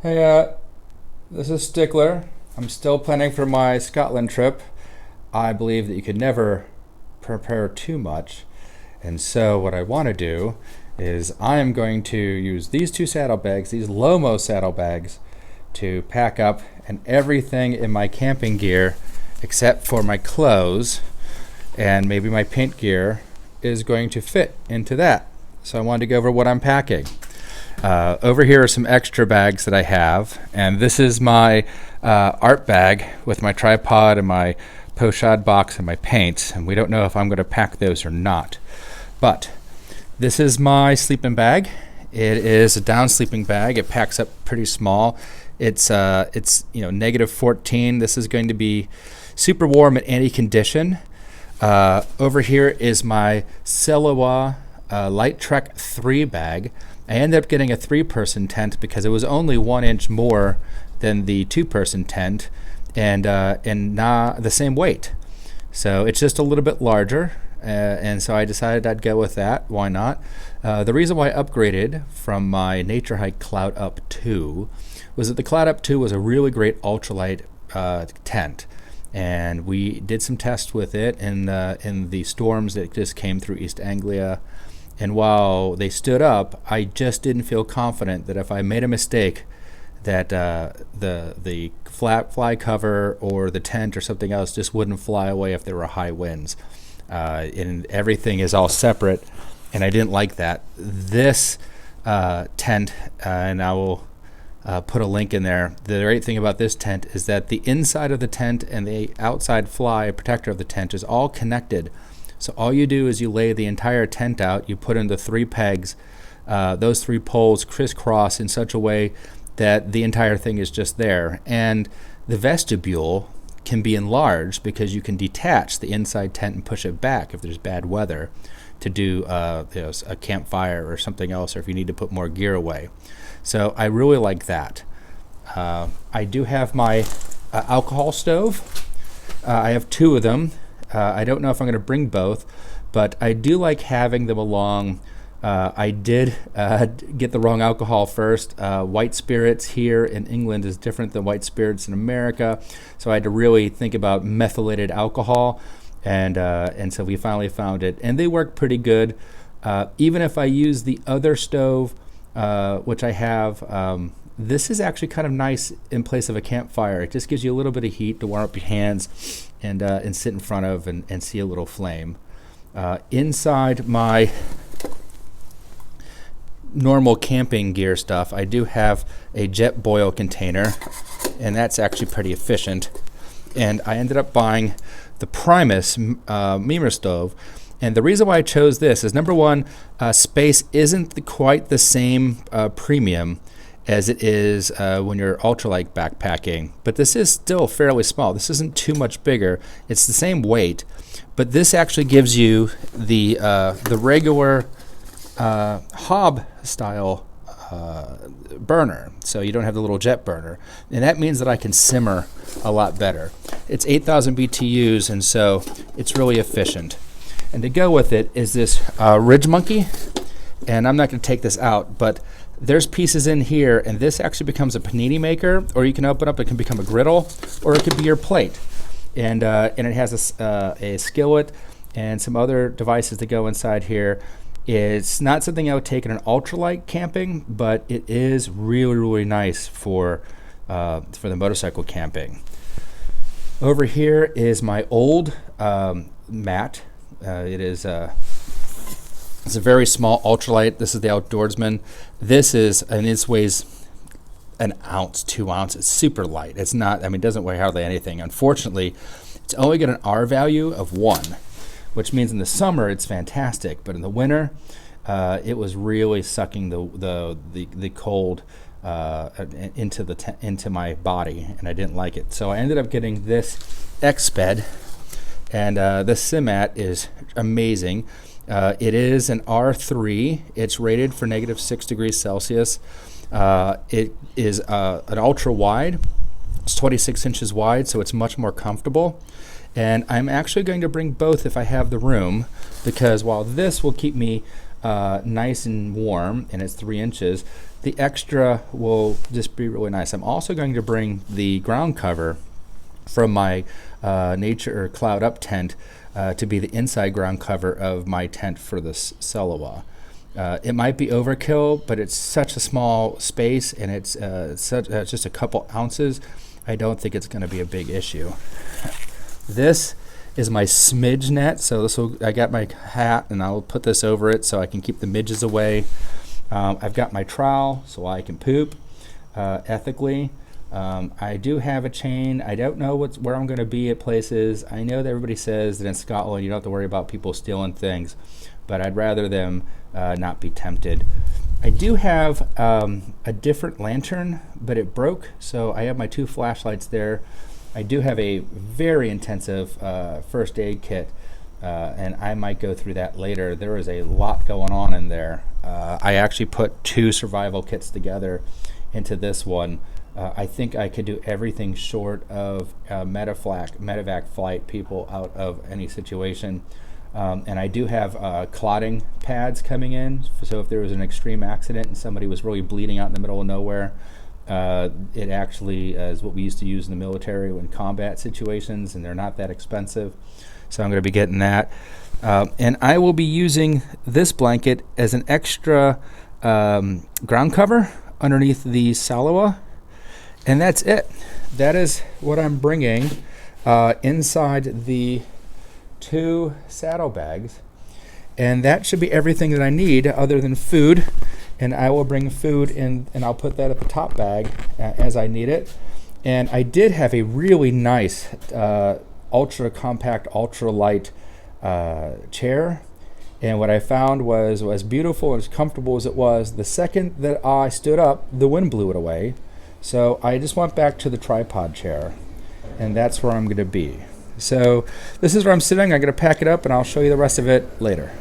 Hey, this is Stickler. I'm still planning for my Scotland trip. I believe that you could never prepare too much. And so what I want to do is I am going to use these two saddlebags, these Lomo saddlebags, to pack up, and everything in my camping gear except for my clothes and maybe my paint gear is going to fit into that. So I wanted to go over what I'm packing. Over here are some extra bags that I have, and this is my art bag with my tripod and my pochade box and my paints, and we don't know if I'm going to pack those or not. But this is my sleeping bag. It is a down sleeping bag. It packs up pretty small. It's negative 14. This is going to be super warm in any condition. Over here is my Celoa Light Trek 3 bag. I ended up getting a 3-person tent because it was only 1 inch more than the 2-person tent and not the same weight. So it's just a little bit larger, and so I decided I'd go with that. Why not? The reason why I upgraded from my Nature Hike Cloud Up 2 was that the Cloud Up 2 was a really great ultralight tent. And we did some tests with it in the storms that just came through East Anglia. And while they stood up, I just didn't feel confident that if I made a mistake that the flat fly cover or the tent or something else just wouldn't fly away if there were high winds. And everything is all separate, and I didn't like that. This tent, and I will put a link in there. The great thing about this tent is that the inside of the tent and the outside fly protector of the tent is all connected. So all you do is you lay the entire tent out, you put in the 3 pegs, those 3 poles crisscross in such a way that the entire thing is just there. And the vestibule can be enlarged because you can detach the inside tent and push it back if there's bad weather to do a campfire or something else, or if you need to put more gear away. So I really like that. I do have my alcohol stove. I have 2 of them. I don't know if I'm going to bring both, but I do like having them along. I did get the wrong alcohol first. White spirits here in England is different than white spirits in America, so I had to really think about methylated alcohol, and so we finally found it, and they work pretty good. Even if I use the other stove, which I have, this is actually kind of nice in place of a campfire. It just gives you a little bit of heat to warm up your hands and sit in front of and see a little flame. Inside my normal camping gear stuff, I do have a jet boil container, and that's actually pretty efficient. And I ended up buying the Primus Memer stove. And the reason why I chose this is, number one, space isn't quite the same premium as it is when you're ultralight backpacking. But this is still fairly small. This isn't too much bigger. It's the same weight, but this actually gives you the regular hob style burner. So you don't have the little jet burner. And that means that I can simmer a lot better. It's 8,000 BTUs, and so it's really efficient. And to go with it is this Ridge Monkey. And I'm not going to take this out, but there's pieces in here, and this actually becomes a panini maker, or you can open up, it can become a griddle, or it could be your plate. And it has a skillet and some other devices that go inside here. It's not something I would take in an ultralight camping, but it is really, really nice for the motorcycle camping. Over here is my old mat. It's a very small ultralight. This is the Outdoorsman. This weighs an ounce, 2 ounces. It's super light. It's not, it doesn't weigh hardly anything. Unfortunately, it's only got an R value of 1, which means in the summer it's fantastic, but in the winter, it was really sucking the cold into my body, and I didn't like it. So I ended up getting this Exped, and this Synmat is amazing. It is an R3. It's rated for negative 6 degrees Celsius. It is an ultra wide. It's 26 inches wide, so it's much more comfortable. And I'm actually going to bring both if I have the room, because while this will keep me nice and warm, and it's 3 inches, the extra will just be really nice. I'm also going to bring the ground cover from my nature or cloud up tent to be the inside ground cover of my tent for this Selawa. It might be overkill, but it's such a small space, and it's just a couple ounces. I don't think it's going to be a big issue. This is my smidge net, so I got my hat, and I'll put this over it so I can keep the midges away. I've got my trowel so I can poop ethically. I do have a chain. I don't know where I'm going to be at places. I know that everybody says that in Scotland you don't have to worry about people stealing things, but I'd rather them not be tempted. I do have a different lantern, but it broke, so I have my 2 flashlights there. I do have a very intensive first aid kit, and I might go through that later. There is a lot going on in there. I actually put 2 survival kits together into this one. I think I could do everything short of medevac flight people out of any situation. And I do have clotting pads coming in, so if there was an extreme accident and somebody was really bleeding out in the middle of nowhere, it actually is what we used to use in the military in combat situations, and they're not that expensive. So I'm going to be getting that. And I will be using this blanket as an extra ground cover underneath the Selawa. And that's it. That is what I'm bringing inside the 2 saddlebags. And that should be everything that I need other than food. And I will bring food in, and I'll put that at the top bag as I need it. And I did have a really nice ultra compact, ultra light chair. And what I found was as beautiful and as comfortable as it was, the second that I stood up, the wind blew it away. So I just went back to the tripod chair, and that's where I'm going to be. So this is where I'm sitting. I'm going to pack it up, and I'll show you the rest of it later.